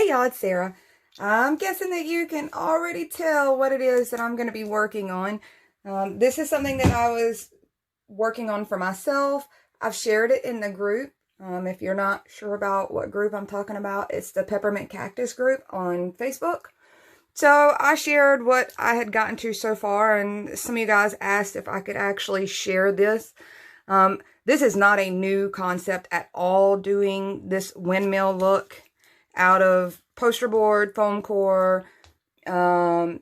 Hey y'all, it's Sarah. I'm guessing that you can already tell what it is that I'm going to be working on. This is something that I was working on for myself. I've shared it in the group. If you're not sure about what group I'm talking about, it's the Peppermint Cactus group on Facebook. So I shared what I had gotten to so far, and some of you guys asked if I could actually share this. This is not a new concept at all, doing this windmill look out of poster board, foam core, the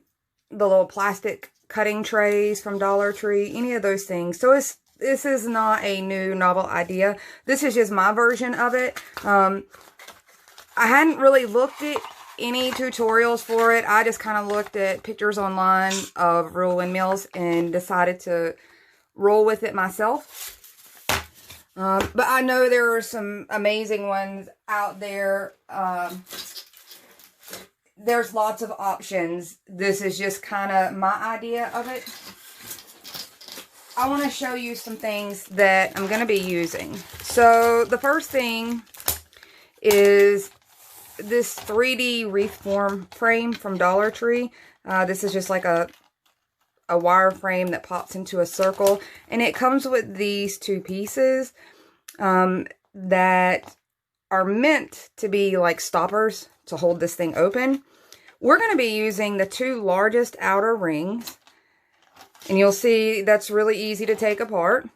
little plastic cutting trays from Dollar Tree, any of those things. So this is not a new novel idea. This is just my version of it. I hadn't really looked at any tutorials for it. I just kind of looked at pictures online of real windmills and decided to roll with it myself. But I know there are some amazing ones out there. There's lots of options. This is just kind of my idea of it. I want to show you some things that I'm going to be using. So the first thing is this 3D wreath form frame from Dollar Tree. This is just like a wire frame that pops into a circle, and it comes with these two pieces that are meant to be like stoppers to hold this thing open. We're going to be using the two largest outer rings, and you'll see that's really easy to take apart.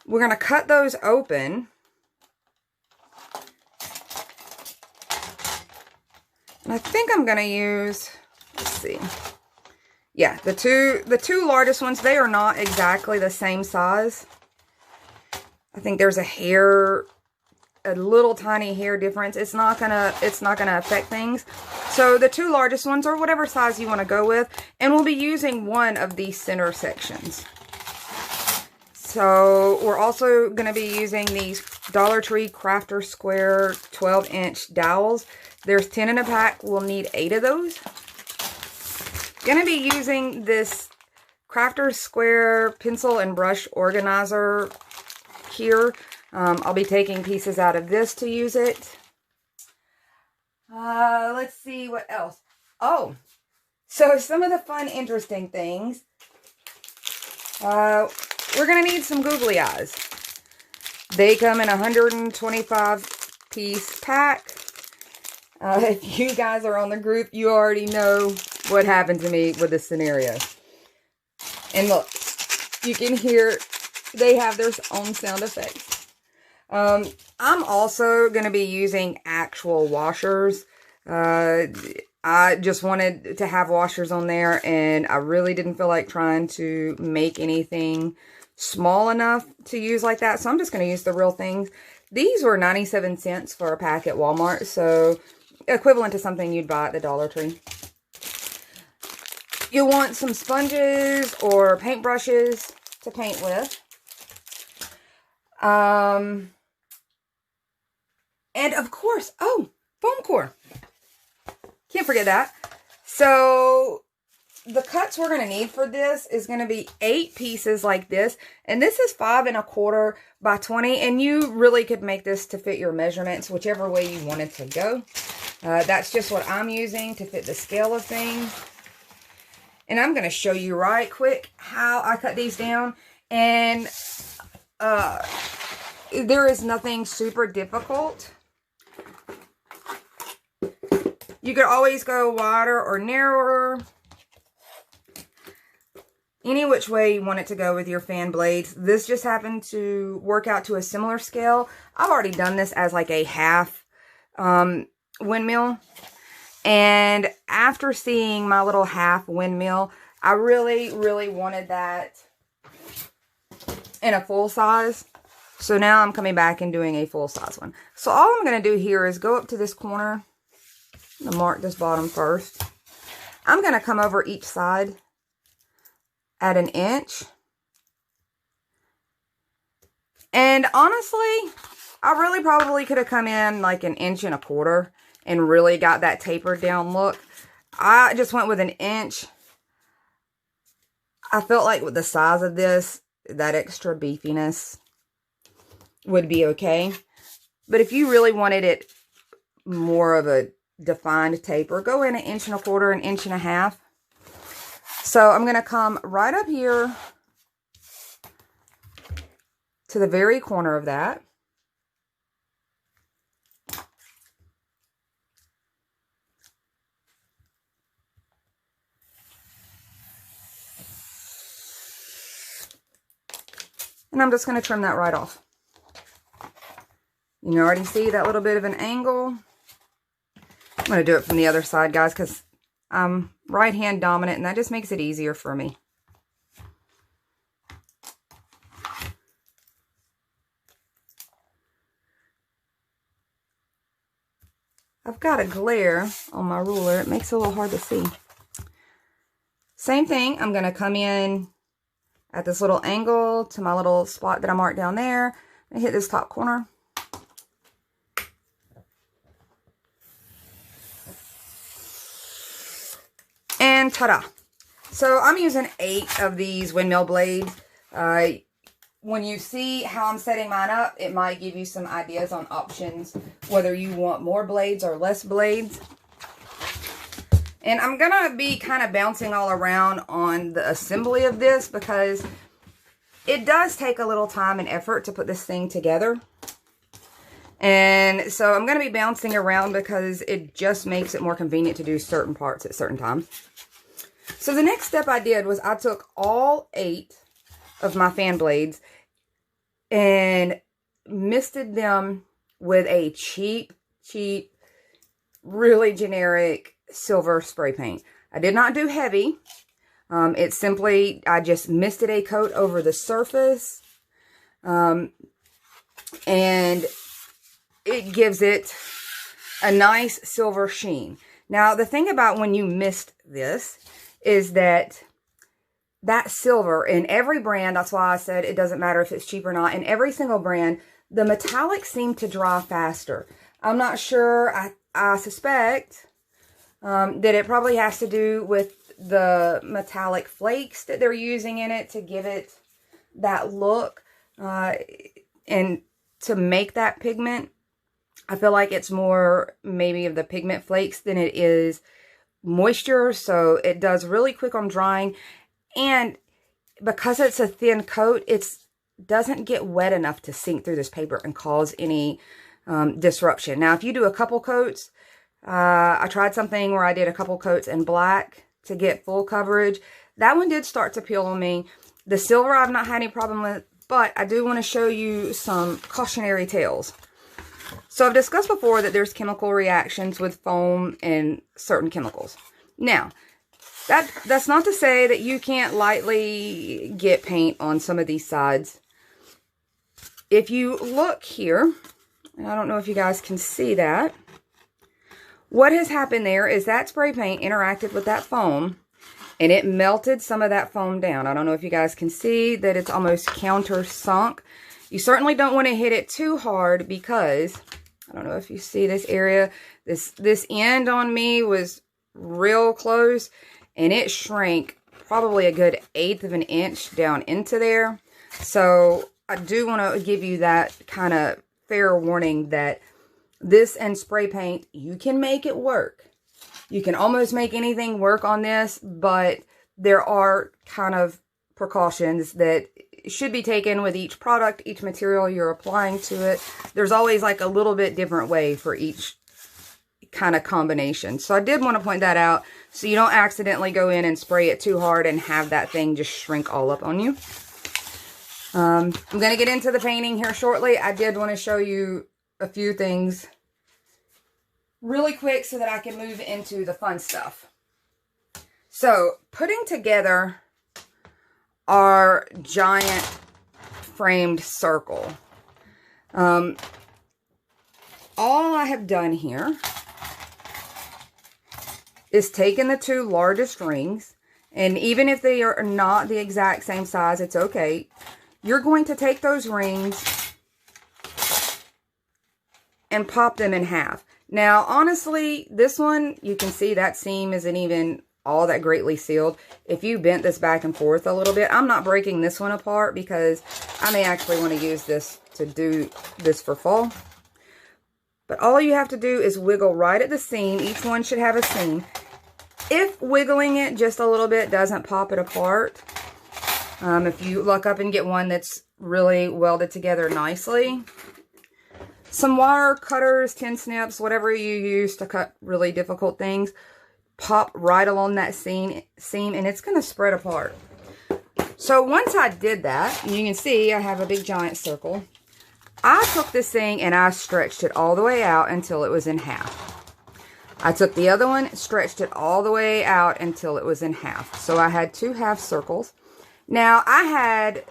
We're going to cut those open. And I think I'm going to use, let's see. Yeah, the two largest ones, they are not exactly the same size. I think there's a little tiny hair difference. It's not gonna affect things. So the two largest ones, or whatever size you want to go with, and we'll be using one of these center sections. So we're also going to be using these Dollar Tree Crafter Square 12-inch dowels. There's 10 in a pack. We'll need 8 of those. Going to be using this Crafter Square pencil and brush organizer here. I'll be taking pieces out of this to use it. Let's see what else. Oh, so some of the fun, interesting things. We're going to need some googly eyes. They come in a 125-piece pack. If you guys are on the group, you already know what happened to me with this scenario. And look, you can hear they have their own sound effects. I'm also going to be using actual washers. I just wanted to have washers on there, and I really didn't feel like trying to make anything small enough to use like that. So I'm just going to use the real things. These were 97 cents for a pack at Walmart, so equivalent to something you'd buy at the Dollar Tree. You'll want some sponges or paint brushes to paint with. And of course, oh, foam core. Can't forget that. So the cuts we're going to need for this is going to be 8 pieces like this. And this is 5 1/4 by 20. And you really could make this to fit your measurements, whichever way you want it to go. That's just what I'm using to fit the scale of things. And I'm going to show you right quick how I cut these down. And there is nothing super difficult. You could always go wider or narrower. Any which way you want it to go with your fan blades. This just happened to work out to a similar scale. I've already done this as like a half windmill. And after seeing my little half windmill, I really, really wanted that in a full size. So now I'm coming back and doing a full size one. So all I'm going to do here is go up to this corner. I'm going to mark this bottom first. I'm going to come over each side at 1 inch. And honestly, I really probably could have come in like 1 1/4 inches and really got that tapered down look. I just went with 1 inch. I felt like with the size of this, that extra beefiness would be okay. But if you really wanted it more of a defined taper. Go in 1.25 inches, 1.5 inches. So I'm going to come right up here to the very corner of that. And I'm just going to trim that right off. You can already see that little bit of an angle. I'm going to do it from the other side, guys, because I'm right hand dominant, and that just makes it easier for me. I've got a glare on my ruler. It makes it a little hard to see. Same thing, I'm going to come in at this little angle to my little spot that I marked down there and hit this top corner. And ta-da! So I'm using 8 of these windmill blades. When you see how I'm setting mine up, it might give you some ideas on options, whether you want more blades or less blades. And I'm going to be kind of bouncing all around on the assembly of this because it does take a little time and effort to put this thing together. And so I'm going to be bouncing around because it just makes it more convenient to do certain parts at certain times. So the next step I did was I took all 8 of my fan blades and misted them with a cheap, really generic silver spray paint. I did not do heavy. It's simply, I just misted a coat over the surface. And it gives it a nice silver sheen. Now, the thing about when you mist this is that silver in every brand, that's why I said it doesn't matter if it's cheap or not, in every single brand, the metallics seem to dry faster. I'm not sure. I suspect that it probably has to do with the metallic flakes that they're using in it to give it that look and to make that pigment. I feel like it's more maybe of the pigment flakes than it is moisture, so it does really quick on drying. And because it's a thin coat, it doesn't get wet enough to sink through this paper and cause any disruption. Now, if you do a couple coats, I tried something where I did a couple coats in black to get full coverage. That one did start to peel on me. The silver I've not had any problem with, but I do want to show you some cautionary tales. So I've discussed before that there's chemical reactions with foam and certain chemicals. Now, that's not to say that you can't lightly get paint on some of these sides. If you look here, and I don't know if you guys can see that, what has happened there is that spray paint interacted with that foam and it melted some of that foam down. I don't know if you guys can see that it's almost countersunk. You certainly don't want to hit it too hard because, I don't know if you see this area, this end on me was real close and it shrank probably a good 1/8 of an inch down into there. So I do want to give you that kind of fair warning that this and spray paint, you can make it work. You can almost make anything work on this, but there are kind of precautions that should be taken with each product, each material you're applying to it. There's always like a little bit different way for each kind of combination. So I did want to point that out so you don't accidentally go in and spray it too hard and have that thing just shrink all up on you. I'm going to get into the painting here shortly. I did want to show you a few things really quick so that I can move into the fun stuff. So putting together our giant framed circle. All I have done here is taken the 2 largest rings, and even if they are not the exact same size, it's okay. You're going to take those rings and pop them in half. Now, honestly, this one, you can see that seam isn't even all that greatly sealed. If you bent this back and forth a little bit, I'm not breaking this one apart because I may actually want to use this to do this for fall. But all you have to do is wiggle right at the seam. Each one should have a seam. If wiggling it just a little bit doesn't pop it apart, if you luck up and get one that's really welded together nicely, some wire cutters, tin snips, whatever you use to cut really difficult things, pop right along that seam and it's going to spread apart. So once I did that, and you can see I have a big giant circle, I took this thing and I stretched it all the way out until it was in half. I took the other one, stretched it all the way out until it was in half. So I had 2 half circles. Now I had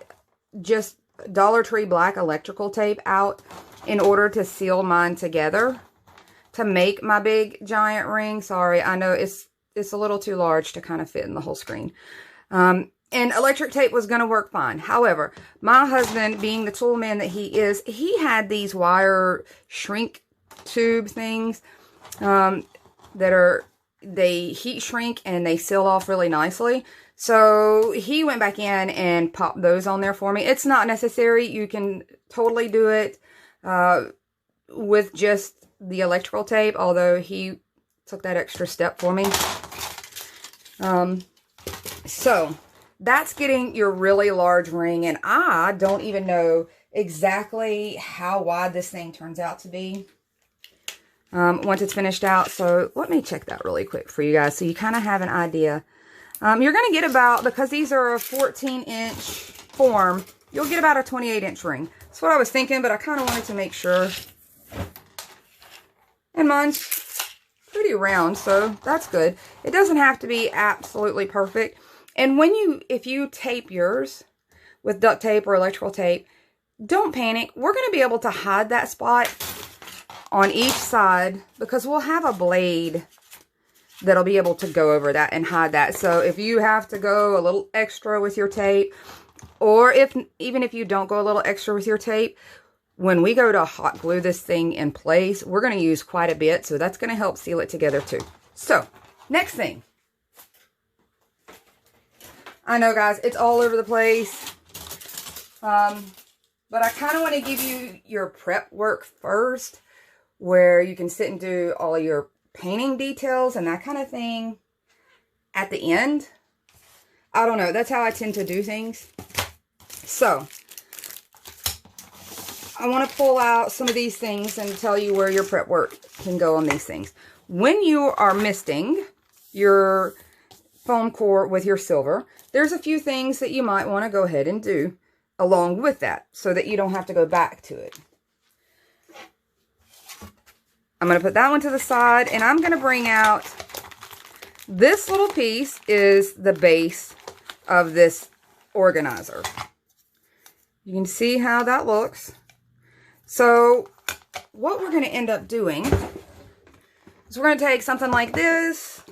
just Dollar Tree black electrical tape out in order to seal mine together to make my big giant ring. Sorry, I know it's a little too large to kind of fit in the whole screen. And electric tape was going to work fine. However, my husband, being the tool man that he is, he had these wire shrink tube things they heat shrink and they seal off really nicely. So he went back in and popped those on there for me. It's not necessary. You can totally do it with just the electrical tape, although he took that extra step for me. So that's getting your really large ring, and I don't even know exactly how wide this thing turns out to be once it's finished out. So let me check that really quick for you guys so you kind of have an idea. You're going to get about, because these are a 14-inch form, you'll get about a 28-inch ring. That's what I was thinking, but I kind of wanted to make sure. And mine's pretty round, so that's good. It doesn't have to be absolutely perfect. And if you tape yours with duct tape or electrical tape, don't panic. We're going to be able to hide that spot on each side because we'll have a blade that'll be able to go over that and hide that. So if you have to go a little extra with your tape, or even if you don't go a little extra with your tape, when we go to hot glue this thing in place, we're going to use quite a bit. So that's going to help seal it together too. So next thing. I know, guys, it's all over the place. But I kind of want to give you your prep work first, where you can sit and do all of your painting details and that kind of thing at the end. I don't know. That's how I tend to do things. So I want to pull out some of these things and tell you where your prep work can go on these things. When you are misting your foam core with your silver, there's a few things that you might want to go ahead and do along with that so that you don't have to go back to it. I'm going to put that one to the side, and I'm going to bring out this little piece is the base of this organizer. You can see how that looks. So what we're going to end up doing is we're going to take something like this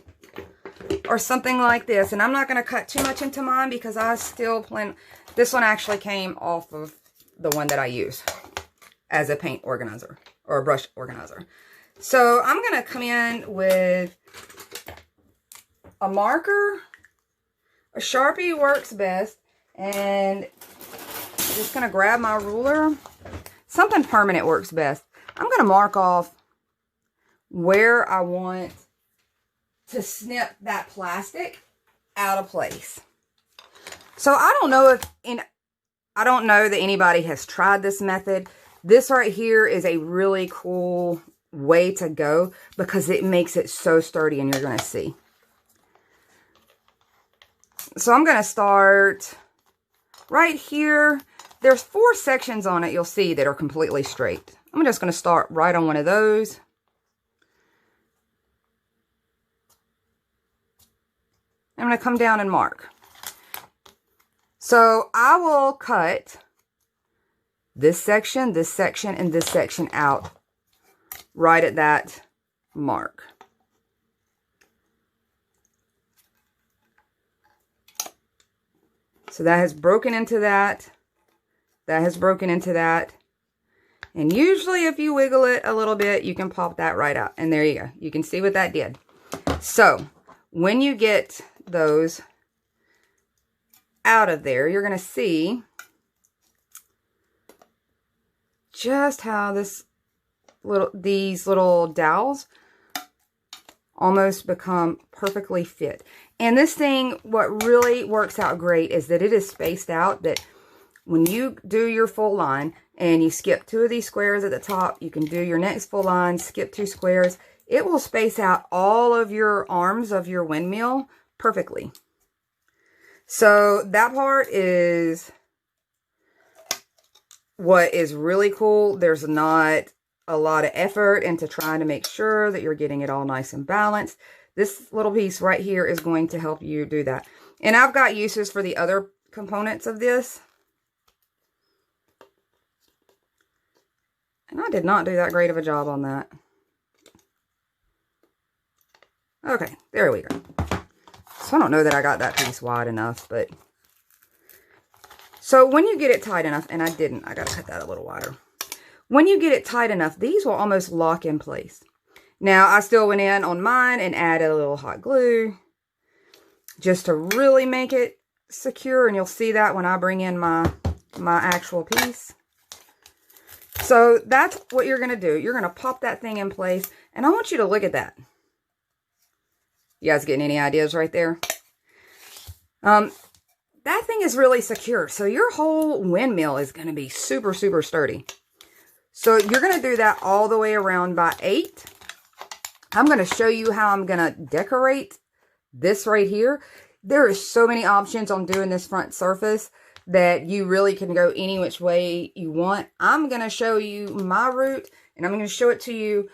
or something like this, and I'm not going to cut too much into mine because I still plan. This one actually came off of the one that I use as a paint organizer or a brush organizer. So I'm going to come in with a marker. A Sharpie works best. And just going to grab my ruler. Something permanent works best. I'm going to mark off where I want to snip that plastic out of place. So I don't know that anybody has tried this method. This right here is a really cool way to go because it makes it so sturdy, and you're going to see. So I'm going to start right here. There's 4 sections on it you'll see that are completely straight. I'm just going to start right on one of those. I'm going to come down and mark. So I will cut this section, and this section out right at that mark. So that has broken into that. That has broken into that. And usually if you wiggle it a little bit, you can pop that right out. And there you go. You can see what that did. So when you get those out of there, you're going to see just how this these little dowels almost become perfectly fit. And this thing, what really works out great is that it is spaced out, that when you do your full line and you skip 2 of these squares at the top, you can do your next full line, skip 2 squares. It will space out all of your arms of your windmill perfectly. So that part is what is really cool. There's not a lot of effort into trying to make sure that you're getting it all nice and balanced. This little piece right here is going to help you do that. And I've got uses for the other components of this. And I did not do that great of a job on that. Okay, there we go. So I don't know that I got that piece wide enough, but... So when you get it tight enough, and I didn't, I gotta cut that a little wider. When you get it tight enough, these will almost lock in place. Now, I still went in on mine and added a little hot glue just to really make it secure, and you'll see that when I bring in my actual piece. So that's what you're gonna do. You're gonna pop that thing in place, and I want you to look at that. You guys getting any ideas right there? That thing is really secure. So your whole windmill is going to be super, super sturdy. So you're going to do that all the way around by 8. I'm going to show you how I'm going to decorate this right here. There are so many options on doing this front surface that you really can go any which way you want. I'm going to show you my route, and I'm going to show it to you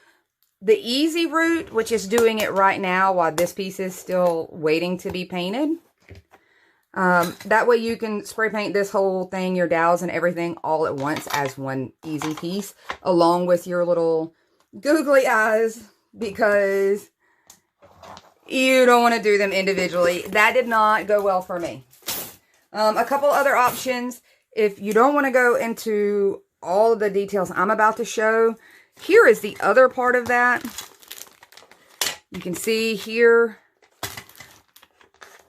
the easy route, which is doing it right now while this piece is still waiting to be painted. That way you can spray paint this whole thing, your dowels and everything all at once as one easy piece, along with your little googly eyes, because you don't want to do them individually. That did not go well for me. A couple other options, if you don't want to go into all of the details I'm about to show, here is the other part of that. You can see here,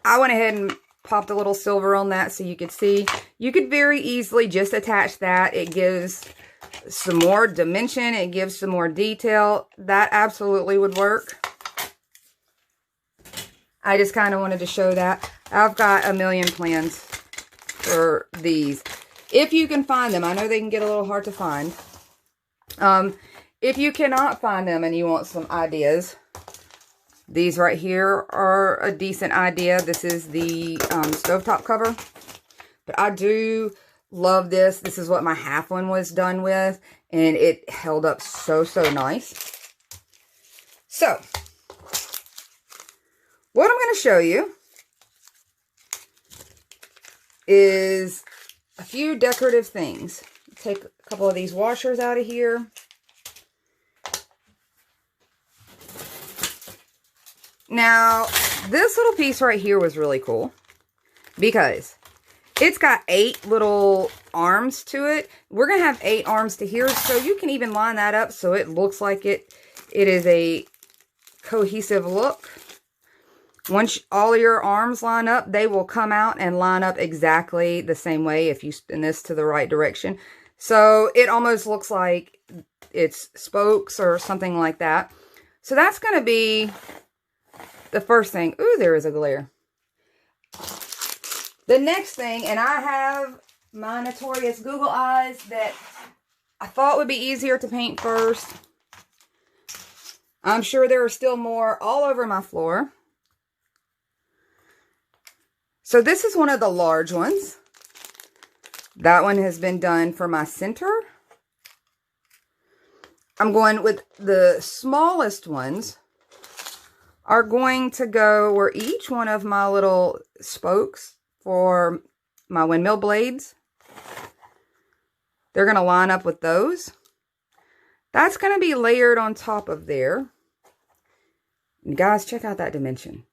I went ahead and popped a little silver on that so you could see. You could very easily just attach that. It gives some more dimension. It gives some more detail. That absolutely would work. I just kind of wanted to show that. I've got a million plans for these. If you can find them. I know they can get a little hard to find. If you cannot find them and you want some ideas, these right here are a decent idea. This is the stovetop cover. But I do love this. This is what my half one was done with. And it held up so, so nice. So, what I'm going to show you is a few decorative things. Take a couple of these washers out of here. Now, this little piece right here was really cool because it's got 8 little arms to it. We're going to have 8 arms to here, so you can even line that up so it looks like it is a cohesive look. Once all of your arms line up, they will come out and line up exactly the same way if you spin this to the right direction. So it almost looks like it's spokes or something like that. So that's going to be the first thing. Ooh, there is a glare. The next thing, and I have my notorious Google eyes that I thought would be easier to paint first. I'm sure there are still more all over my floor. So this is one of the large ones. That one has been done for my center. I'm going with the smallest ones are going to go where each one of my little spokes for my windmill blades, they're going to line up with those. That's going to be layered on top of there. And guys, check out that dimension.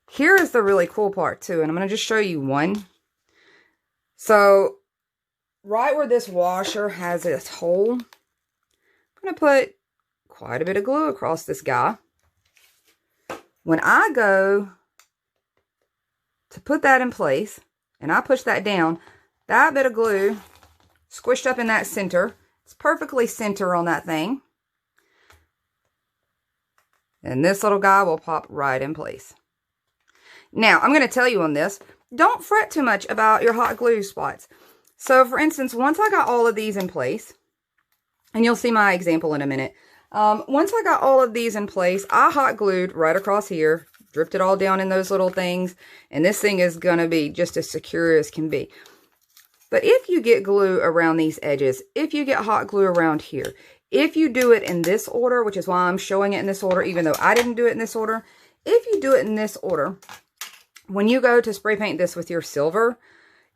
Here is the really cool part too, and I'm going to just show you one. So, right where this washer has its hole, I'm going to put quite a bit of glue across this guy. When I go to put that in place, and I push that down, that bit of glue squished up in that center. It's perfectly center on that thing. And this little guy will pop right in place. Now, I'm going to tell you on this, don't fret too much about your hot glue spots. So, for instance, once I got all of these in place, and you'll see my example in a minute. Once I got all of these in place, I hot glued right across here, dripped it all down in those little things, and this thing is going to be just as secure as can be. But if you get glue around these edges, if you get hot glue around here, if you do it in this order, which is why I'm showing it in this order, even though I didn't do it in this order, if you do it in this order, when you go to spray paint this with your silver,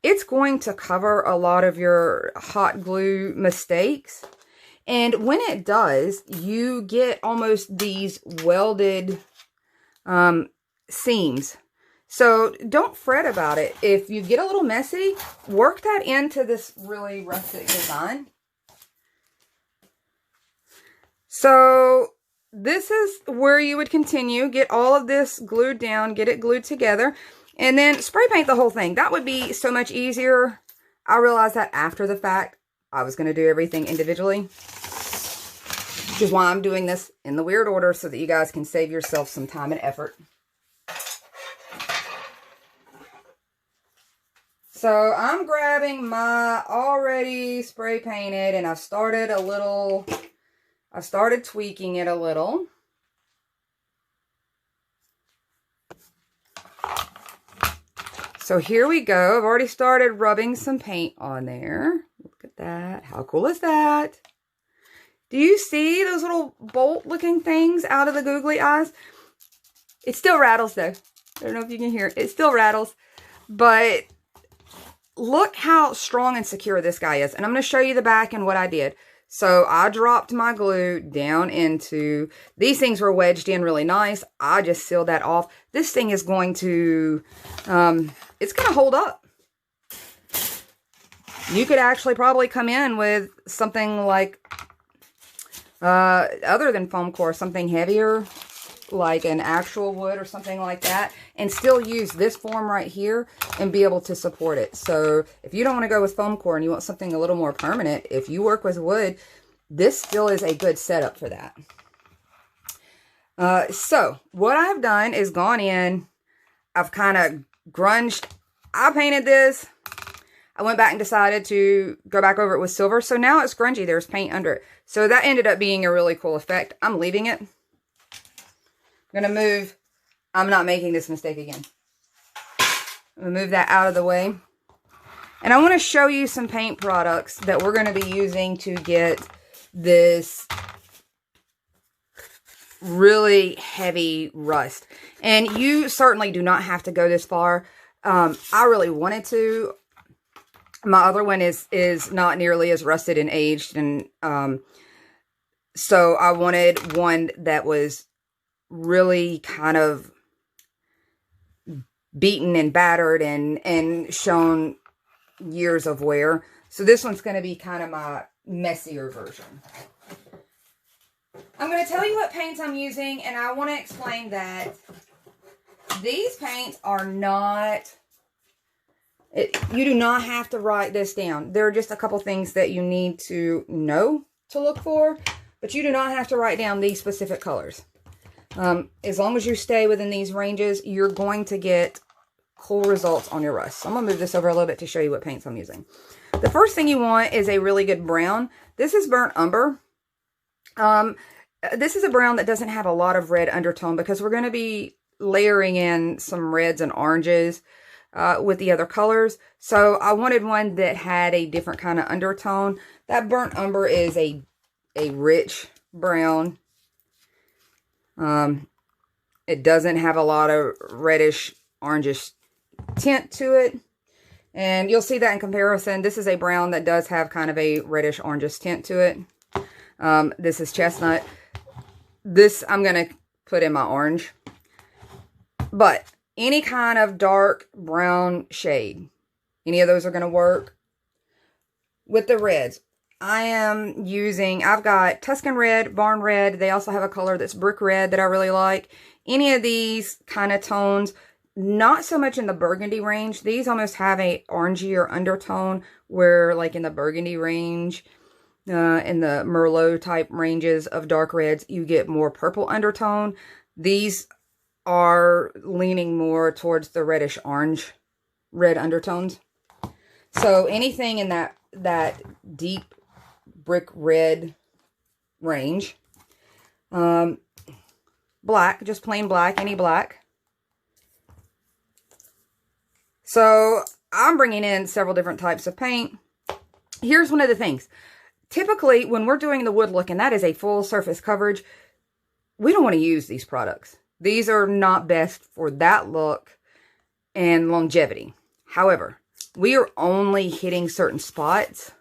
it's going to cover a lot of your hot glue mistakes. And when it does, you get almost these welded seams. So don't fret about it. If you get a little messy, work that into this really rustic design. So this is where you would continue. Get all of this glued down, get it glued together, and then spray paint the whole thing. That would be so much easier. I realized that after the fact. I was going to do everything individually, which is why I'm doing this in the weird order so that you guys can save yourself some time and effort. So I'm grabbing my already spray painted, and I've started tweaking it a little. So here we go. I've already started rubbing some paint on there. Look at that. How cool is that? Do you see those little bolt looking things out of the googly eyes? It still rattles though. I don't know if you can hear it. It still rattles. But look how strong and secure this guy is. And I'm going to show you the back and what I did. So I dropped my glue down into, these things were wedged in really nice. I just sealed that off. This thing is going to, it's going to hold up. You could actually probably come in with something like, other than foam core, something heavier, like an actual wood or something like that, and still use this form right here and be able to support it. So if you don't want to go with foam core and you want something a little more permanent, if you work with wood, this still is a good setup for that. So what I've done is gone in, I've kind of grunged, I painted this, I went back and decided to go back over it with silver. So now it's grungy, there's paint under it. So that ended up being a really cool effect. I'm leaving it. I'm going to move, I'm not making this mistake again. I'm going to move that out of the way. And I want to show you some paint products that we're going to be using to get this really heavy rust. And you certainly do not have to go this far. I really wanted to. My other one is not nearly as rusted and aged. And so I wanted one that was really kind of beaten and battered and shown years of wear. So this one's going to be kind of my messier version. I'm going to tell you what paints I'm using, and I want to explain that these paints are not, you do not have to write this down. There are just a couple things that you need to know to look for, but you do not have to write down these specific colors. As long as you stay within these ranges, you're going to get cool results on your rust. So I'm going to move this over a little bit to show you what paints I'm using. The first thing you want is a really good brown. This is burnt umber. This is a brown that doesn't have a lot of red undertone because we're going to be layering in some reds and oranges with the other colors. So I wanted one that had a different kind of undertone. That burnt umber is a rich brown. It doesn't have a lot of reddish orangish tint to it, and you'll see that in comparison. This is a brown that does have kind of a reddish orangish tint to it. This is chestnut. This I'm going to put in my orange, but any kind of dark brown shade, any of those are going to work. With the reds, I've got Tuscan red, barn red. They also have a color that's brick red that I really like. Any of these kind of tones, not so much in the burgundy range. These almost have a orangier undertone, where like in the burgundy range, in the Merlot type ranges of dark reds, you get more purple undertone. These are leaning more towards the reddish orange red undertones. So anything in that deep brick red range. Black, just plain black, any black. So I'm bringing in several different types of paint. Here's one of the things. Typically, when we're doing the wood look, and that is a full surface coverage, we don't want to use these products. These are not best for that look and longevity. However, we are only hitting certain spots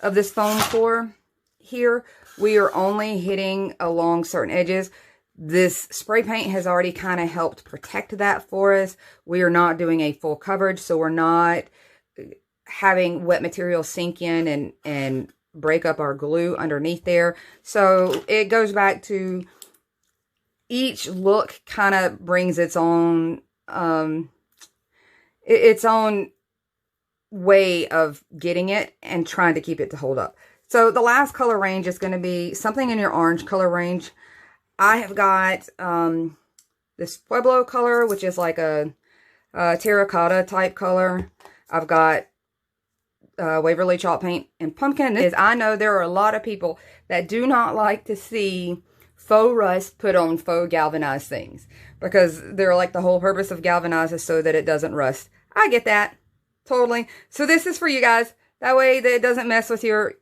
of this foam core here. We are only hitting along certain edges. This spray paint has already kind of helped protect that for us. We are not doing a full coverage, so we're not having wet material sink in and break up our glue underneath there. So it goes back to each look kind of brings its own way of getting it and trying to keep it to hold up. So the last color range is going to be something in your orange color range. I have got this Pueblo color, which is like a terracotta type color. I've got Waverly chalk paint and pumpkin. I know there are a lot of people that do not like to see faux rust put on faux galvanized things, because they're like, the whole purpose of galvanized is so that it doesn't rust. I get that. Totally. So this is for you guys. That way that it doesn't mess with your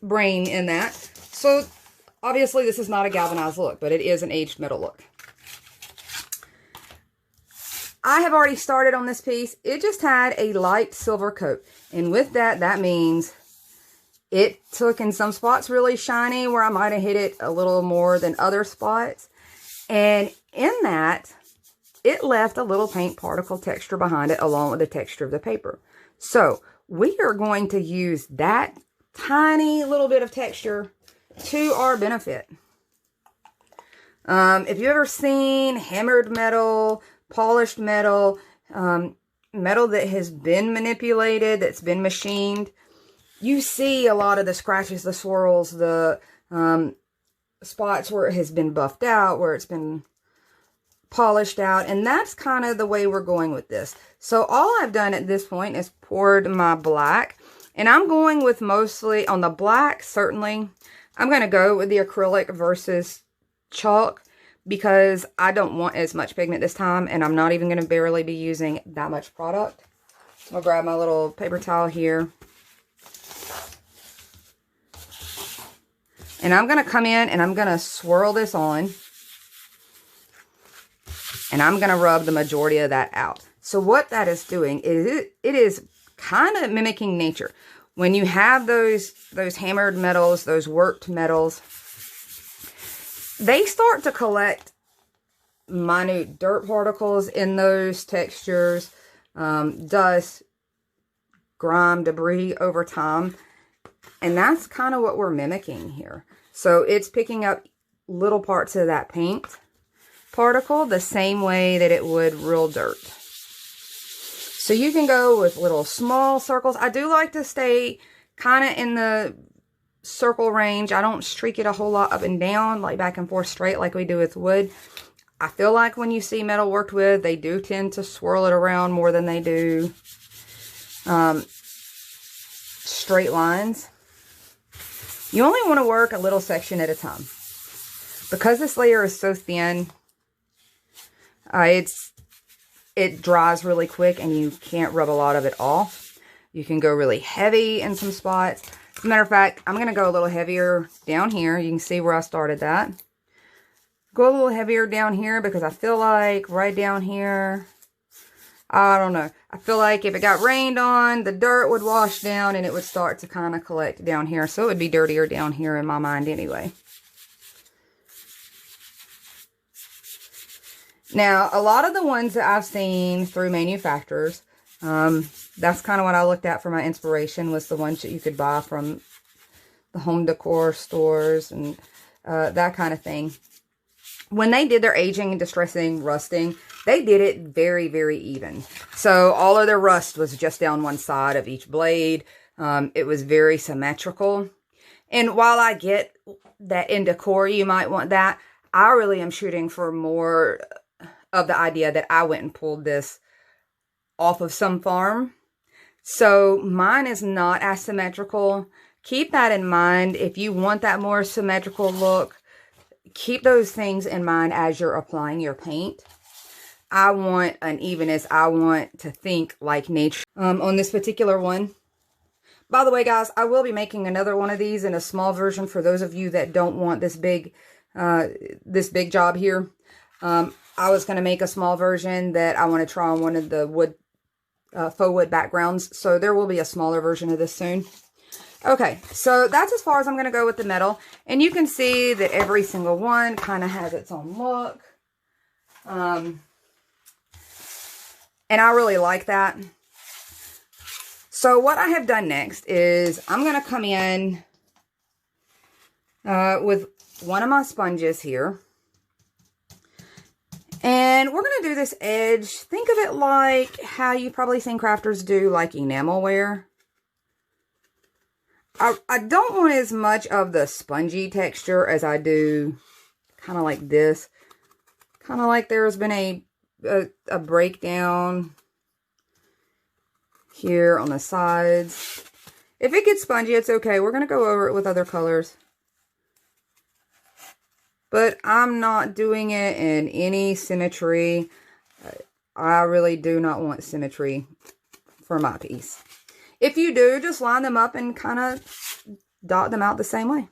brain in that. So obviously this is not a galvanized look, but it is an aged metal look. I have already started on this piece. It just had a light silver coat. And with that, that means it took in some spots really shiny where I might have hit it a little more than other spots. And in that, it left a little paint particle texture behind it along with the texture of the paper. So we are going to use that tiny little bit of texture to our benefit. If you've ever seen hammered metal, polished metal, metal that has been manipulated, that's been machined, you see a lot of the scratches, the swirls, the spots where it has been buffed out, where it's been polished out, and that's kind of the way we're going with this. So all I've done at this point is poured my black, and I'm going with mostly on the black. Certainly I'm going to go with the acrylic versus chalk, because I don't want as much pigment this time, and I'm not even going to barely be using that much product. I'll grab my little paper towel here, and I'm going to come in and I'm going to swirl this on. And I'm going to rub the majority of that out. So what that is doing is it is kind of mimicking nature. When you have those hammered metals, those worked metals, they start to collect minute dirt particles in those textures, dust, grime, debris over time. And that's kind of what we're mimicking here. So it's picking up little parts of that paint particle the same way that it would real dirt. So you can go with little small circles. I do like to stay kind of in the circle range. I don't streak it a whole lot up and down, like back and forth straight like we do with wood. I feel like when you see metal worked with, they do tend to swirl it around more than they do straight lines. You only want to work a little section at a time. Because this layer is so thin, it dries really quick and you can't rub a lot of it off. You can go really heavy in some spots. As a matter of fact, I'm going to go a little heavier down here. You can see where I started that. Go a little heavier down here because I feel like right down here, I don't know. I feel like if it got rained on, the dirt would wash down and it would start to kind of collect down here. So it would be dirtier down here in my mind anyway. Now, a lot of the ones that I've seen through manufacturers, that's kind of what I looked at for my inspiration, was the ones that you could buy from the home decor stores and that kind of thing. When they did their aging and distressing, rusting, they did it very, very even. So all of their rust was just down one side of each blade. It was very symmetrical. And while I get that in decor, you might want that, I really am shooting for more of the idea that I went and pulled this off of some farm. So mine is not as symmetrical. Keep that in mind. If you want that more symmetrical look, keep those things in mind as you're applying your paint. I want an evenness. I want to think like nature on this particular one. By the way, guys, I will be making another one of these in a small version for those of you that don't want this big job here. I was going to make a small version that I want to try on one of the wood, faux wood backgrounds. So there will be a smaller version of this soon. Okay, so that's as far as I'm going to go with the metal. And you can see that every single one kind of has its own look. And I really like that. So what I have done next is I'm going to come in with one of my sponges here. And we're going to do this edge. Think of it like how you've probably seen crafters do like enamel wear. I don't want as much of the spongy texture as I do kind of like this. Kind of like there's been a breakdown here on the sides. If it gets spongy, it's okay. We're going to go over it with other colors. But I'm not doing it in any symmetry. I really do not want symmetry for my piece. If you do, just line them up and kind of dot them out the same way.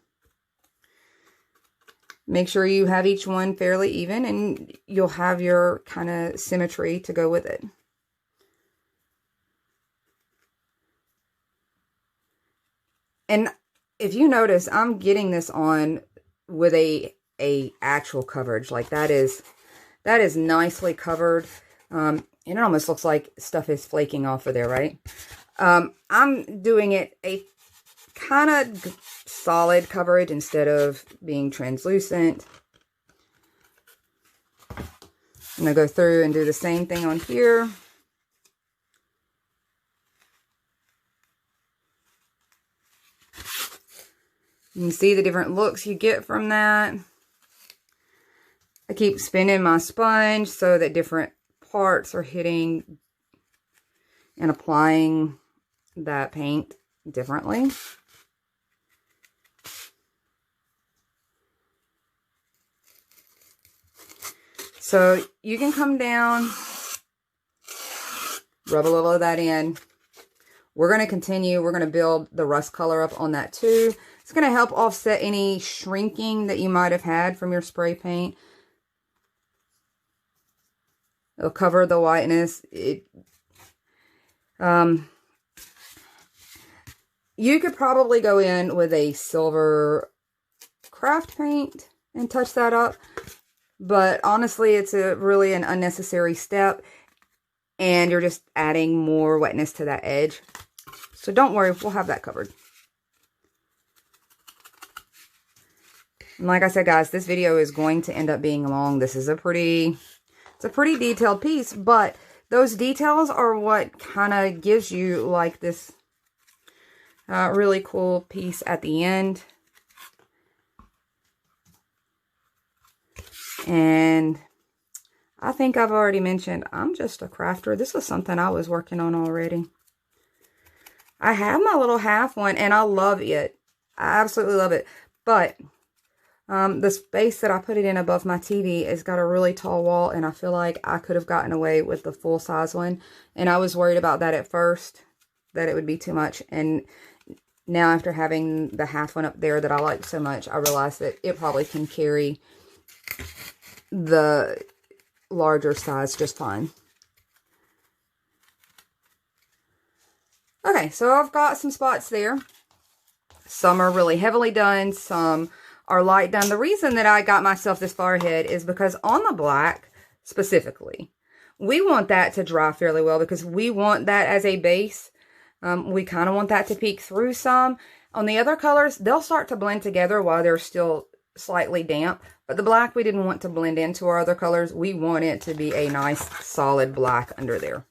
Make sure you have each one fairly even and you'll have your kind of symmetry to go with it. And if you notice, I'm getting this on with a actual coverage. Like that is nicely covered. And it almost looks like stuff is flaking off of there, right? I'm doing it a kind of solid coverage instead of being translucent. I'm going to go through and do the same thing on here. You can see the different looks you get from that. I keep spinning my sponge so that different parts are hitting and applying that paint differently. So you can come down, rub a little of that in. We're going to continue. We're going to build the rust color up on that too. It's going to help offset any shrinking that you might have had from your spray paint. It'll cover the whiteness. You could probably go in with a silver craft paint and touch that up. But honestly, it's really an unnecessary step. And you're just adding more wetness to that edge. So don't worry, we'll have that covered. And like I said, guys, this video is going to end up being long. This is a pretty detailed piece, but those details are what kind of gives you like this really cool piece at the end. And I think I've already mentioned, I'm just a crafter. This was something I was working on already. I have my little half one and I love it. I absolutely love it. But the space that I put it in above my TV has got a really tall wall, and I feel like I could have gotten away with the full size one. And I was worried about that at first, that it would be too much. And now after having the half one up there that I like so much, I realized that it probably can carry the larger size just fine. Okay, so I've got some spots there. Some are really heavily done, some are light done. The reason that I got myself this far ahead is because on the black specifically, we want that to dry fairly well because we want that as a base. We kind of want that to peek through some. On the other colors, they'll start to blend together while they're still slightly damp. But the black, we didn't want to blend into our other colors. We want it to be a nice solid black under there.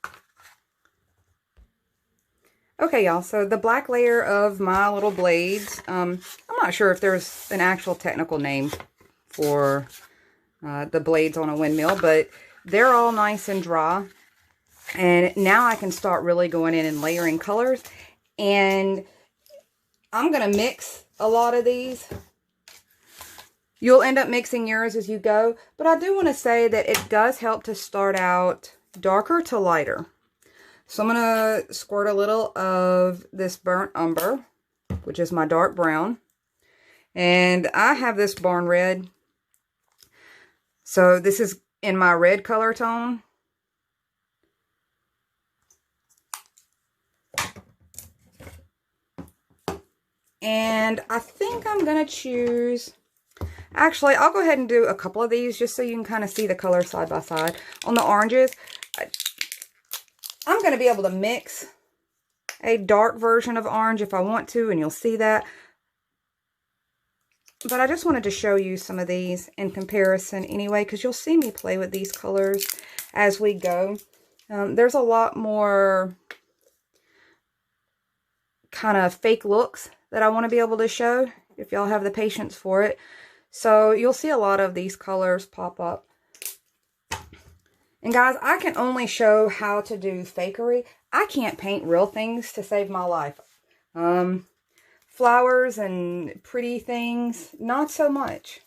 Okay, y'all, so the black layer of my little blades, I'm not sure if there's an actual technical name for the blades on a windmill, but they're all nice and dry. And now I can start really going in and layering colors. And I'm going to mix a lot of these. You'll end up mixing yours as you go, but I do want to say that it does help to start out darker to lighter. So I'm going to squirt a little of this burnt umber, which is my dark brown. And I have this barn red. So this is in my red color tone. And I think I'm going to choose... Actually, I'll go ahead and do a couple of these just so you can kind of see the color side by side. On the oranges, I'm going to be able to mix a dark version of orange if I want to, and you'll see that. But I just wanted to show you some of these in comparison anyway, because you'll see me play with these colors as we go. There's a lot more kind of fake looks that I want to be able to show, if y'all have the patience for it. So you'll see a lot of these colors pop up. And guys, I can only show how to do fakery. I can't paint real things to save my life. Flowers and pretty things, not so much.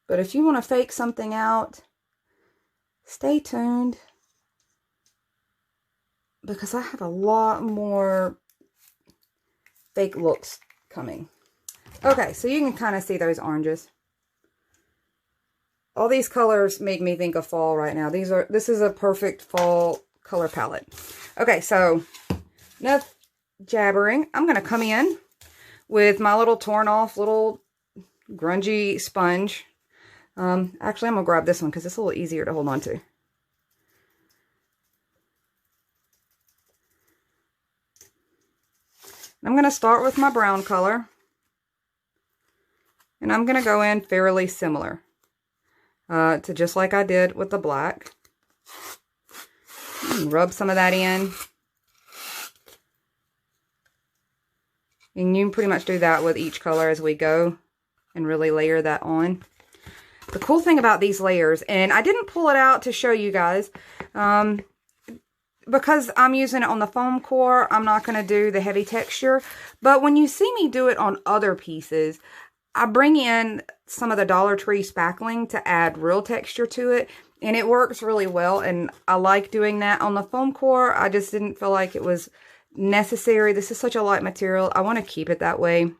But if you want to fake something out, stay tuned. Because I have a lot more fake looks coming. Okay, so you can kind of see those oranges. All these colors make me think of fall right now. This is a perfect fall color palette. Okay, so enough jabbering. I'm going to come in with my little torn off little grungy sponge. Actually, I'm going to grab this one because it's a little easier to hold on to. I'm going to start with my brown color. And I'm going to go in fairly similar to just like I did with the black. Rub some of that in. And you can pretty much do that with each color as we go and really layer that on. The cool thing about these layers, and I didn't pull it out to show you guys, because I'm using it on the foam core, I'm not going to do the heavy texture. But when you see me do it on other pieces, I bring in some of the Dollar Tree spackling to add real texture to it, and it works really well, and I like doing that. On the foam core, I just didn't feel like it was necessary. This is such a light material. I want to keep it that way.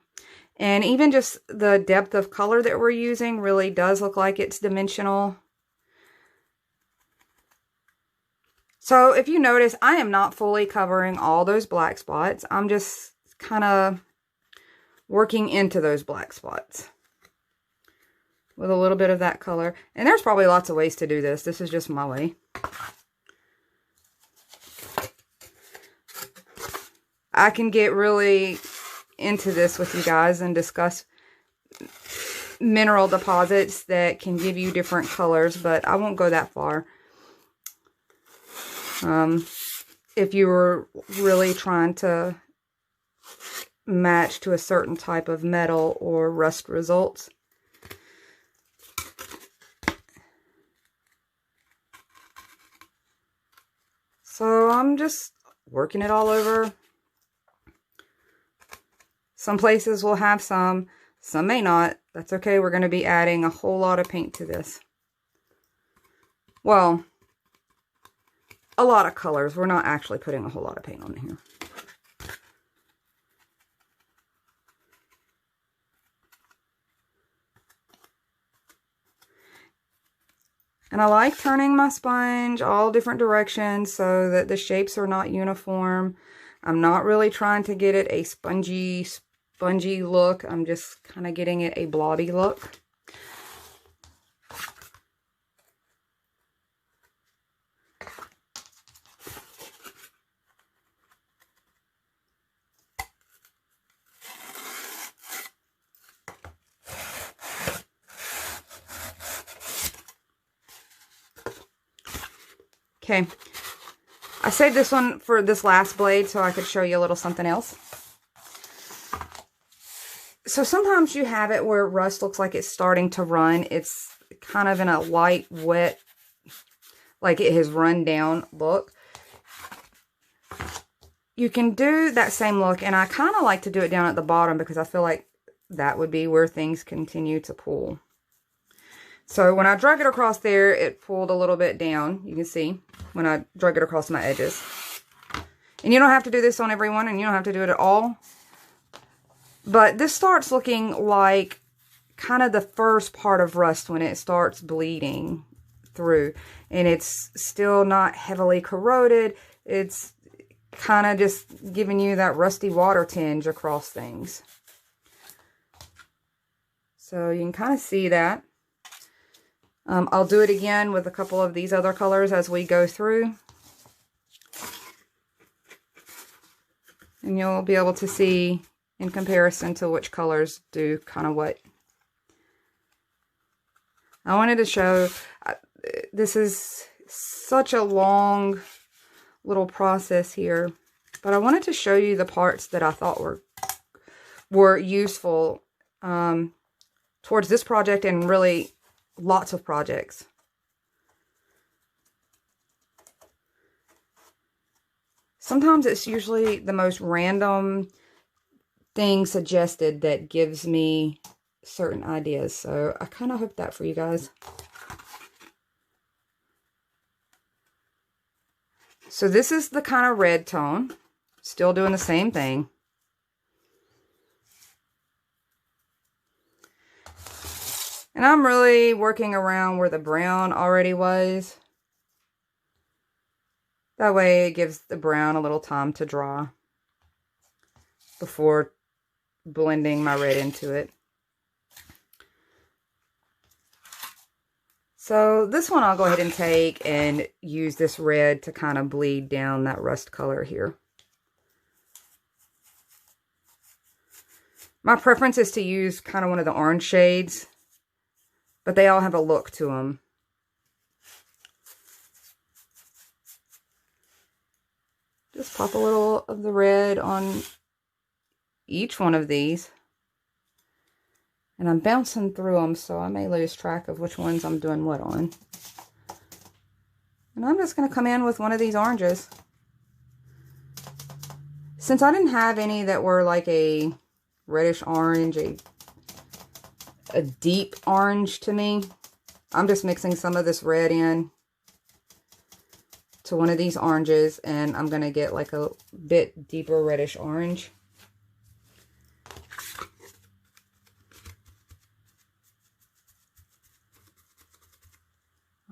And even just the depth of color that we're using really does look like it's dimensional. So if you notice, I am not fully covering all those black spots. I'm just kind of working into those black spots with a little bit of that color. And there's probably lots of ways to do this. This is just my way. I can get really into this with you guys and discuss mineral deposits that can give you different colors, but I won't go that far. If you were really trying to match to a certain type of metal or rust results. So I'm just working it all over. Some places will have some may not. That's okay. We're going to be adding a whole lot of paint to this. Well, a lot of colors. We're not actually putting a whole lot of paint on here. And I like turning my sponge all different directions so that the shapes are not uniform. I'm not really trying to get it a spongy look. I'm just kind of getting it a blobby look. Okay, I saved this one for this last blade so I could show you a little something else. So sometimes you have it where rust looks like it's starting to run. It's kind of in a light, wet, like it has run down look. You can do that same look, and I kind of like to do it down at the bottom because I feel like that would be where things continue to pull. So when I drug it across there, it pulled a little bit down. You can see when I drug it across my edges. And you don't have to do this on everyone, and you don't have to do it at all. But this starts looking like kind of the first part of rust when it starts bleeding through. And it's still not heavily corroded. It's kind of just giving you that rusty water tinge across things. So you can kind of see that. I'll do it again with a couple of these other colors as we go through. And you'll be able to see in comparison to which colors do kind of what. I wanted to show, this is such a long little process here, but I wanted to show you the parts that I thought were useful towards this project and really lots of projects. Sometimes it's usually the most random thing suggested that gives me certain ideas, so I kind of hope that for you guys. So this is the kind of red tone. Still doing the same thing. And I'm really working around where the brown already was. That way it gives the brown a little time to dry before blending my red into it. So this one I'll go ahead and take and use this red to kind of bleed down that rust color here. My preference is to use kind of one of the orange shades, but they all have a look to them. Just pop a little of the red on each one of these. And I'm bouncing through them, so I may lose track of which ones I'm doing what on. And I'm just going to come in with one of these oranges. Since I didn't have any that were like a reddish orange, a deep orange to me, I'm just mixing some of this red in to one of these oranges, and I'm going to get like a bit deeper reddish orange.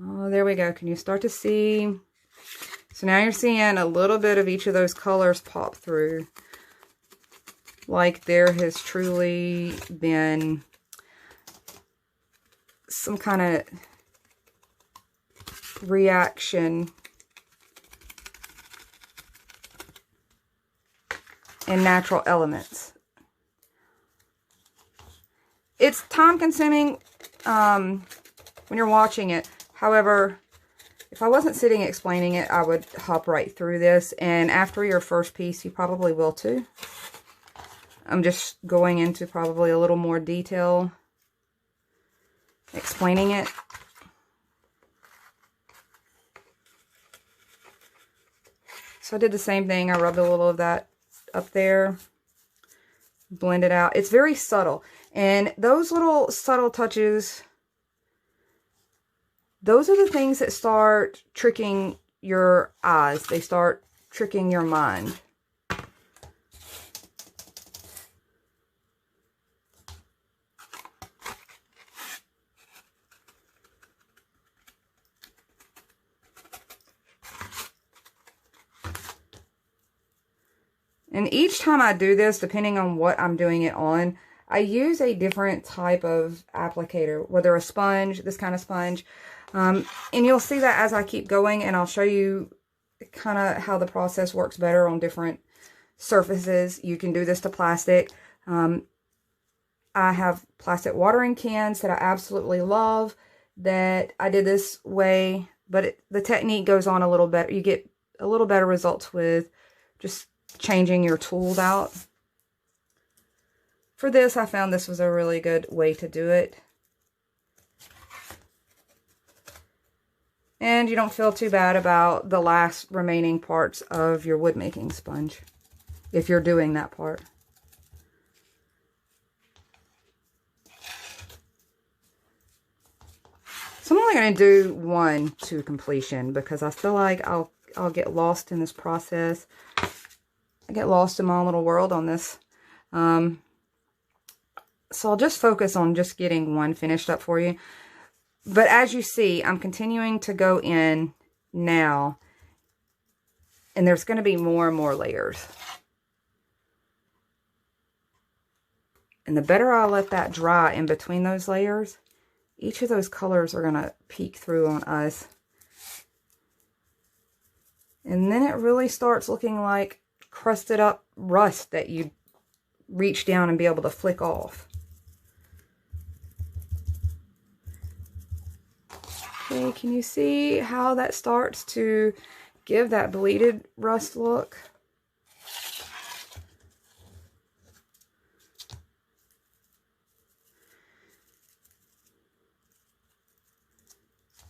Oh, there we go. Can you start to see? So now you're seeing a little bit of each of those colors pop through. Like there has truly been some kind of reaction in natural elements. It's time consuming when you're watching it. However, if I wasn't sitting explaining it, I would hop right through this. And after your first piece, you probably will too. I'm just going into probably a little more detail, explaining it. So I did the same thing. I rubbed a little of that up there, blend it out. It's very subtle. And those little subtle touches, those are the things that start tricking your eyes. They start tricking your mind. And each time I do this, depending on what I'm doing it on, I use a different type of applicator, whether a sponge, this kind of sponge. And you'll see that as I keep going, and I'll show you kind of how the process works better on different surfaces. You can do this to plastic. I have plastic watering cans that I absolutely love that I did this way, but the technique goes on a little better. You get a little better results with just changing your tools out. For this, I found this was a really good way to do it. And you don't feel too bad about the last remaining parts of your wood making sponge, if you're doing that part. So I'm only going to do one to completion because I feel like I'll get lost in this process. I get lost in my own little world on this. So I'll just focus on just getting one finished up for you. But as you see, I'm continuing to go in now, and there's going to be more and more layers. And the better I let that dry in between those layers, each of those colors are going to peek through on us. And then it really starts looking like crusted up rust that you reach down and be able to flick off. Okay, can you see how that starts to give that bleeded rust look?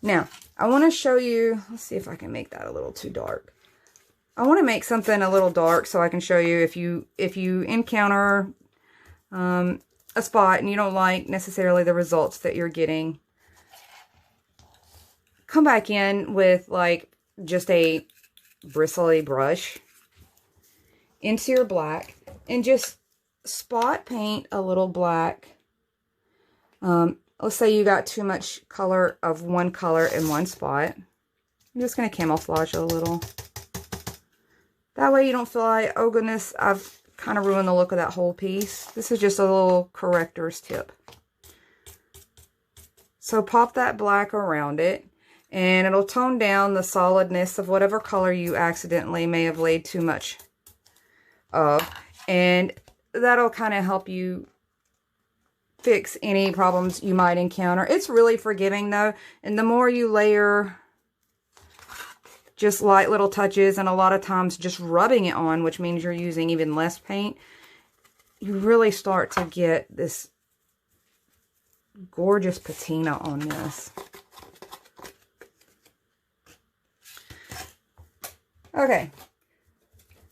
Now, I want to show you, let's see if I can make that a little too dark. I want to make something a little dark so I can show you if you encounter a spot and you don't like necessarily the results that you're getting. Come back in with like just a bristly brush into your black and just spot paint a little black. Let's say you got too much color of one color in one spot. I'm just going to camouflage it a little. That way you don't feel like, oh goodness, I've kind of ruined the look of that whole piece. This is just a little corrector's tip. So pop that black around it, and it'll tone down the solidness of whatever color you accidentally may have laid too much of. And that'll kind of help you fix any problems you might encounter. It's really forgiving though, and the more you layer just light little touches, and a lot of times just rubbing it on, which means you're using even less paint, you really start to get this gorgeous patina on this. Okay,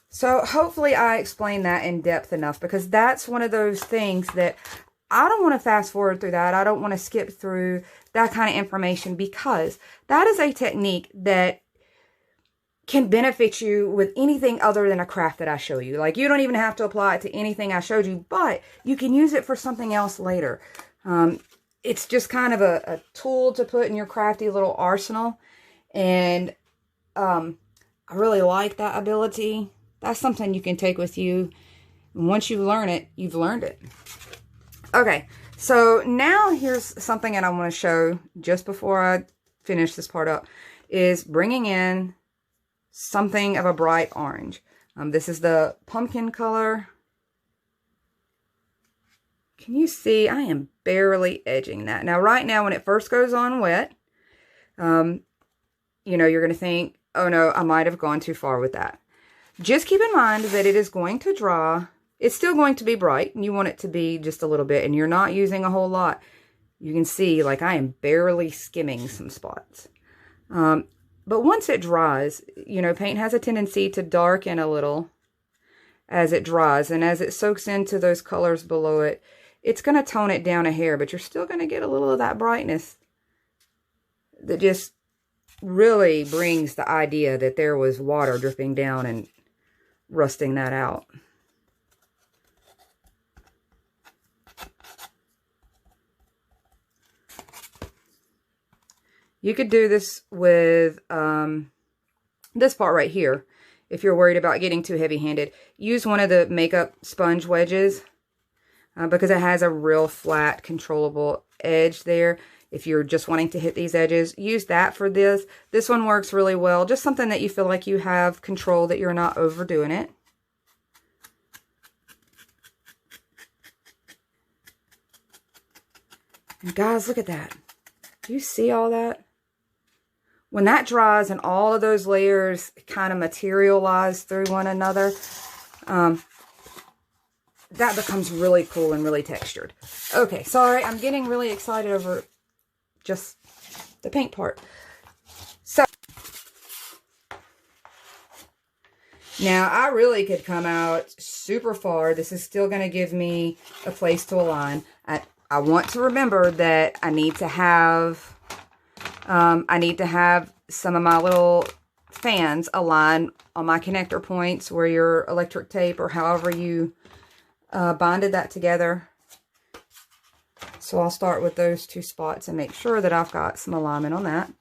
so hopefully I explained that in depth enough, because that's one of those things that I don't want to fast forward through that. I don't want to skip through that kind of information, because that is a technique that can benefit you with anything other than a craft that I show you. Like, you don't even have to apply it to anything I showed you, but you can use it for something else later. It's just kind of a tool to put in your crafty little arsenal. And I really like that ability. That's something you can take with you. And once you learn it, you've learned it. Okay, so now here's something that I want to show just before I finish this part up, is bringing in something of a bright orange. This is the pumpkin color. Can you see? I am barely edging that. Now, right now, when it first goes on wet, you know, you're going to think, oh no, I might have gone too far with that. Just keep in mind that it is going to dry. It's still going to be bright, and you want it to be just a little bit, and you're not using a whole lot. You can see, like, I am barely skimming some spots. But once it dries, you know, paint has a tendency to darken a little as it dries. And as it soaks into those colors below it, it's going to tone it down a hair. But you're still going to get a little of that brightness that just really brings the idea that there was water dripping down and rusting that out. You could do this with this part right here. If you're worried about getting too heavy-handed, use one of the makeup sponge wedges because it has a real flat, controllable edge there. If you're just wanting to hit these edges, use that for this. This one works really well. Just something that you feel like you have control, that you're not overdoing it. And guys, look at that. Do you see all that? when that dries and all of those layers kind of materialize through one another, that becomes really cool and really textured. Okay, sorry, I'm getting really excited over just the paint part. So, now I really could come out super far. This is still going to give me a place to align. I want to remember that I need to have some of my little fans align on my connector points where your electric tape or however you bonded that together. So I'll start with those two spots and make sure that I've got some alignment on that.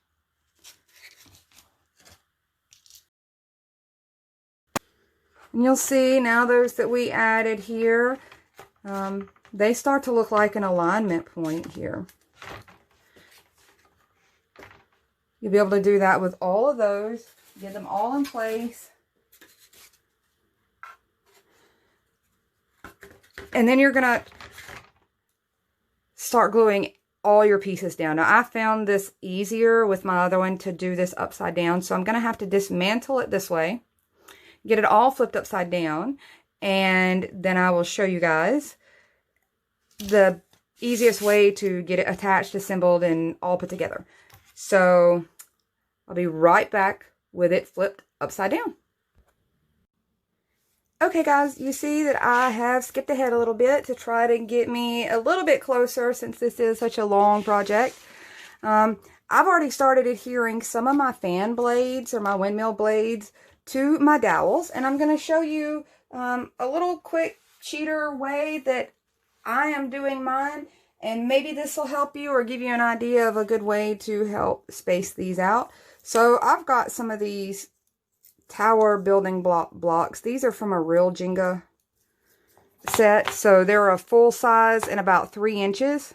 And you'll see now those that we added here, they start to look like an alignment point here. You'll be able to do that with all of those. Get them all in place. And then you're going to start gluing all your pieces down. Now, I found this easier with my other one to do this upside down. So I'm going to have to dismantle it this way. Get it all flipped upside down. And then I will show you guys the easiest way to get it attached, assembled, and all put together. So I'll be right back with it flipped upside down. Okay guys, you see that I have skipped ahead a little bit to try to get me a little bit closer since this is such a long project. I've already started adhering some of my fan blades or my windmill blades to my dowels, and I'm going to show you a little quick cheater way that I am doing mine, and maybe this will help you or give you an idea of a good way to help space these out. So I've got some of these tower building blocks. These are from a real Jenga set. So they're a full size and about 3 inches.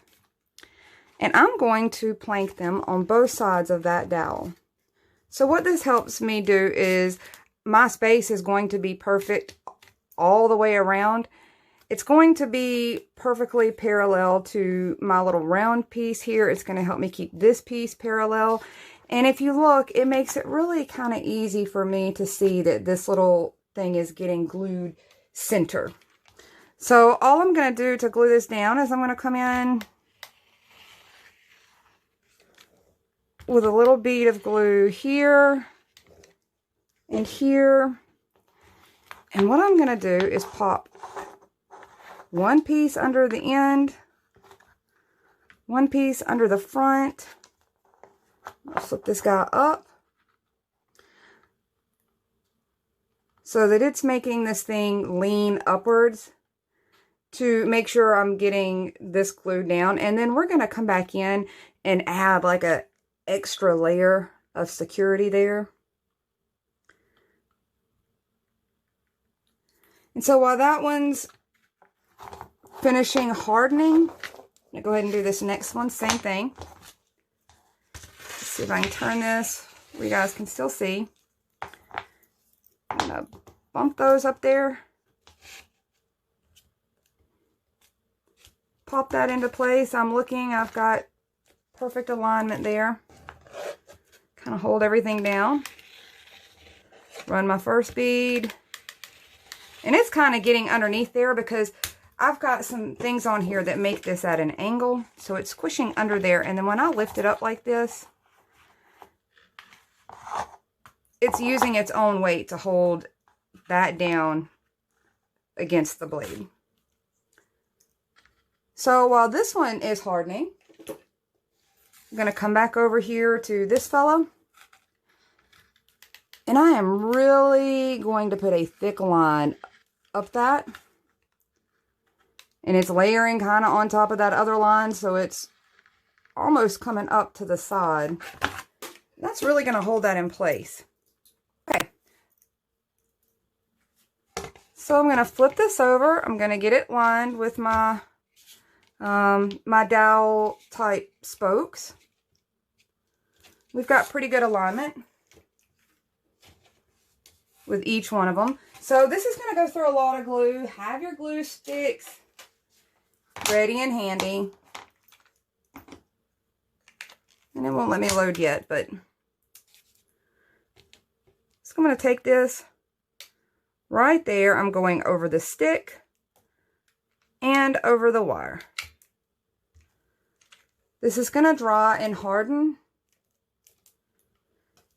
And I'm going to plank them on both sides of that dowel. So what this helps me do is my space is going to be perfect all the way around. It's going to be perfectly parallel to my little round piece here. It's going to help me keep this piece parallel. And if you look, it makes it really kind of easy for me to see that this little thing is getting glued center. So all I'm going to do to glue this down is I'm going to come in with a little bead of glue here and here. And what I'm going to do is pop one piece under the end, one piece under the front. I'll flip this guy up so that it's making this thing lean upwards to make sure I'm getting this glued down. And then we're going to come back in and add like a extra layer of security there. And so while that one's finishing hardening, I'm going to go ahead and do this next one, same thing. See if I can turn this where you guys can still see. I'm going to bump those up there. Pop that into place. I'm looking, I've got perfect alignment there. Kind of hold everything down. Run my first bead. And it's kind of getting underneath there because I've got some things on here that make this at an angle. So it's squishing under there. And then when I lift it up like this, it's using its own weight to hold that down against the blade. So while this one is hardening, I'm going to come back over here to this fellow. And I am really going to put a thick line up that. And it's layering kind of on top of that other line, so it's almost coming up to the side. That's really going to hold that in place. Okay. So I'm going to flip this over. I'm going to get it lined with my my dowel type spokes. We've got pretty good alignment with each one of them. So this is going to go through a lot of glue. Have your glue sticks ready and handy. And it won't let me load yet, but So I'm going to take this right there. I'm going over the stick and over the wire. This is going to dry and harden.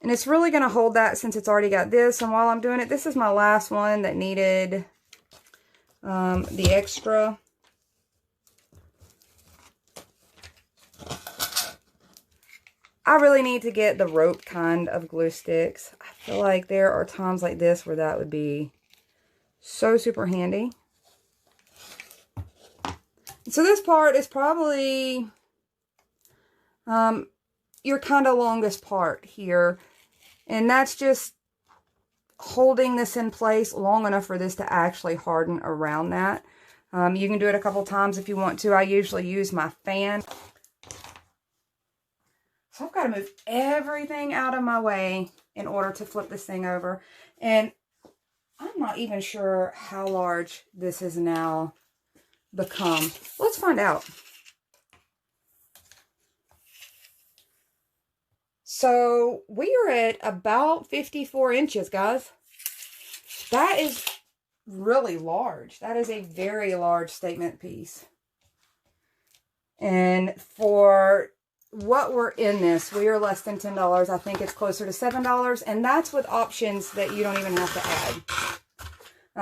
And it's really going to hold that since it's already got this. And while I'm doing it, this is my last one that needed the extra. I really need to get the rope kind of glue sticks. I feel like there are times like this where that would be so super handy. So this part is probably your kind of longest part here. And that's just holding this in place long enough for this to actually harden around that. You can do it a couple times if you want to. I usually use my fan. So I've got to move everything out of my way in order to flip this thing over. And I'm not even sure how large this has now become. Let's find out. So we are at about 54 inches, guys. That is really large. That is a very large statement piece. And for what we're in this, we are less than $10. I think it's closer to $7. And that's with options that you don't even have to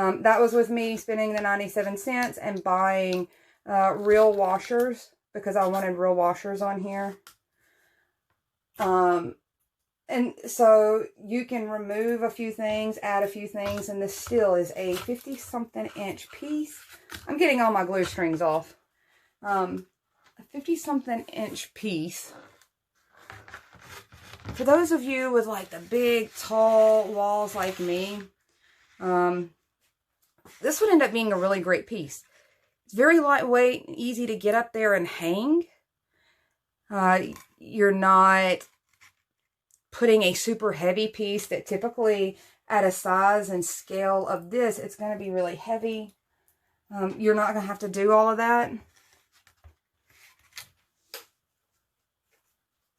add. That was with me spending the 97 cents and buying real washers because I wanted real washers on here. And so you can remove a few things, add a few things, and this still is a 50-something inch piece. I'm getting all my glue strings off. A 50-something inch piece. For those of you with like the big, tall walls like me, this would end up being a really great piece. It's very lightweight, easy to get up there and hang. You're not putting a super heavy piece that typically at a size and scale of this, it's going to be really heavy. You're not going to have to do all of that.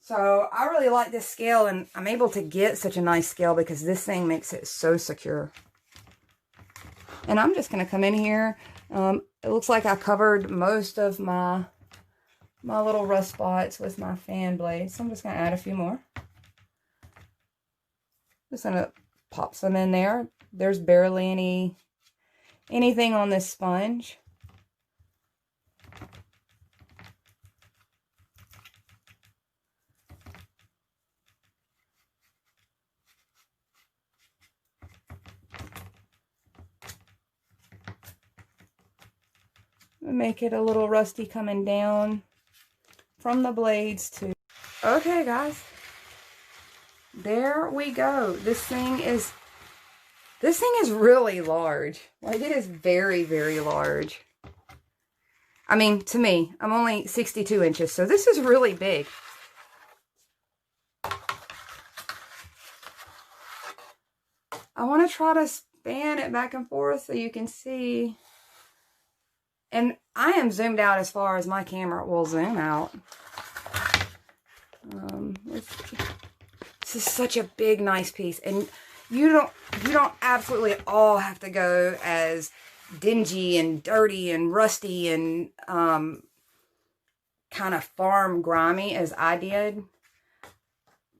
So I really like this scale, and I'm able to get such a nice scale because this thing makes it so secure. And I'm just going to come in here. It looks like I covered most of my little rust spots with my fan blade. So I'm just going to add a few more. Just going to pop some in there. There's barely anything on this sponge. Make it a little rusty coming down from the blades too. Okay, guys. There we go. This thing is really large. Like, it is very, very large. I mean, to me, I'm only 62 inches, so this is really big. I want to try to span it back and forth so you can see. And I am zoomed out as far as my camera will zoom out. This is such a big, nice piece. And you don't absolutely all have to go as dingy and dirty and rusty and kind of farm grimy as I did.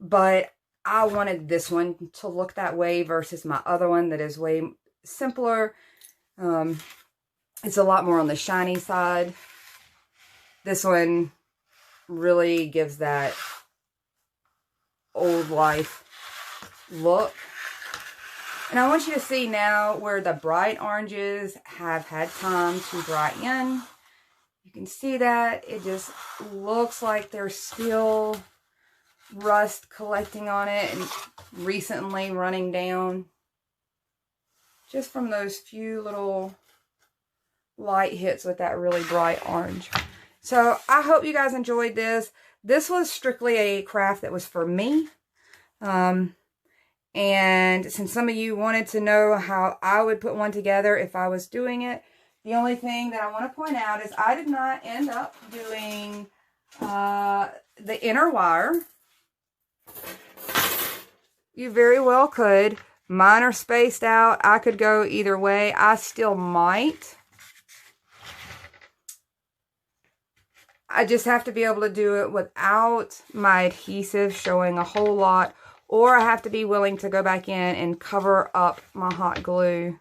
But I wanted this one to look that way versus my other one that is way simpler. It's a lot more on the shiny side. This one really gives that old life look. And I want you to see now where the bright oranges have had time to dry in. You can see that. It just looks like there's still rust collecting on it and recently running down. Just from those few little light hits with that really bright orange. So I hope you guys enjoyed this. This was strictly a craft that was for me. And since some of you wanted to know how I would put one together if I was doing it, the only thing that I want to point out is I did not end up doing the inner wire. You very well could, Mine are spaced out. I could go either way. I still might. I just have to be able to do it without my adhesive showing a whole lot, or I have to be willing to go back in and cover up my hot glue.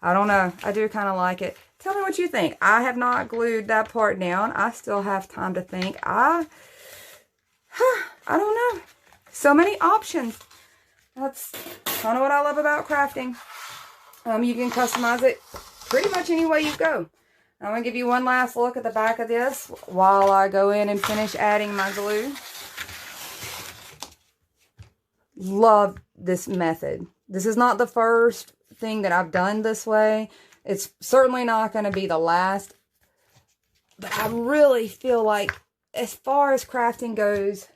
I don't know. I do kind of like it. Tell me what you think. I have not glued that part down. I still have time to think. I don't know. So many options. That's kind of what I love about crafting. You can customize it pretty much any way you go. I'm going to give you one last look at the back of this while I go in and finish adding my glue. Love this method. This is not the first thing that I've done this way. It's certainly not going to be the last. But I really feel like, as far as crafting goes,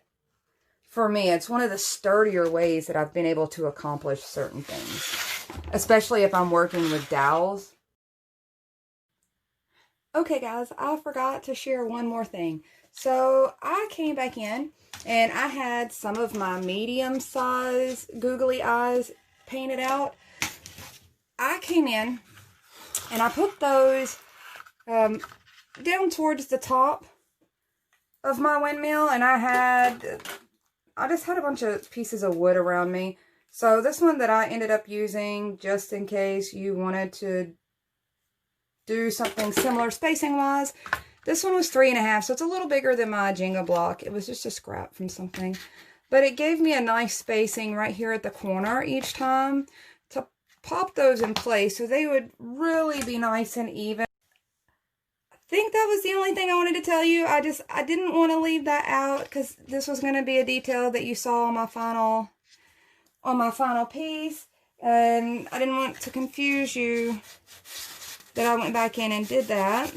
for me, it's one of the sturdier ways that I've been able to accomplish certain things. Especially if I'm working with dowels. Okay guys, I forgot to share one more thing. So I came back in and I had some of my medium size googly eyes painted out. I came in and I put those down towards the top of my windmill, and I just had a bunch of pieces of wood around me. So this one that I ended up using, just in case you wanted to do something similar spacing wise, this one was 3.5, so it's a little bigger than my Jenga block. It was just a scrap from something, but it gave me a nice spacing right here at the corner each time to pop those in place so they would really be nice and even. I think that was the only thing I wanted to tell you. I didn't want to leave that out because this was going to be a detail that you saw on my final piece, and I didn't want to confuse you that I went back in and did that.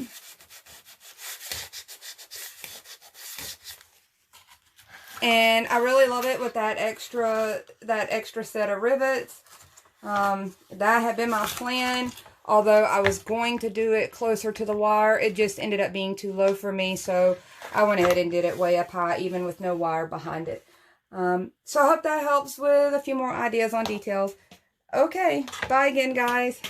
And I really love it with that extra set of rivets. That had been my plan, although I was going to do it closer to the wire. It just ended up being too low for me, so I went ahead and did it way up high, even with no wire behind it. So I hope that helps with a few more ideas on details. Okay, bye again, guys.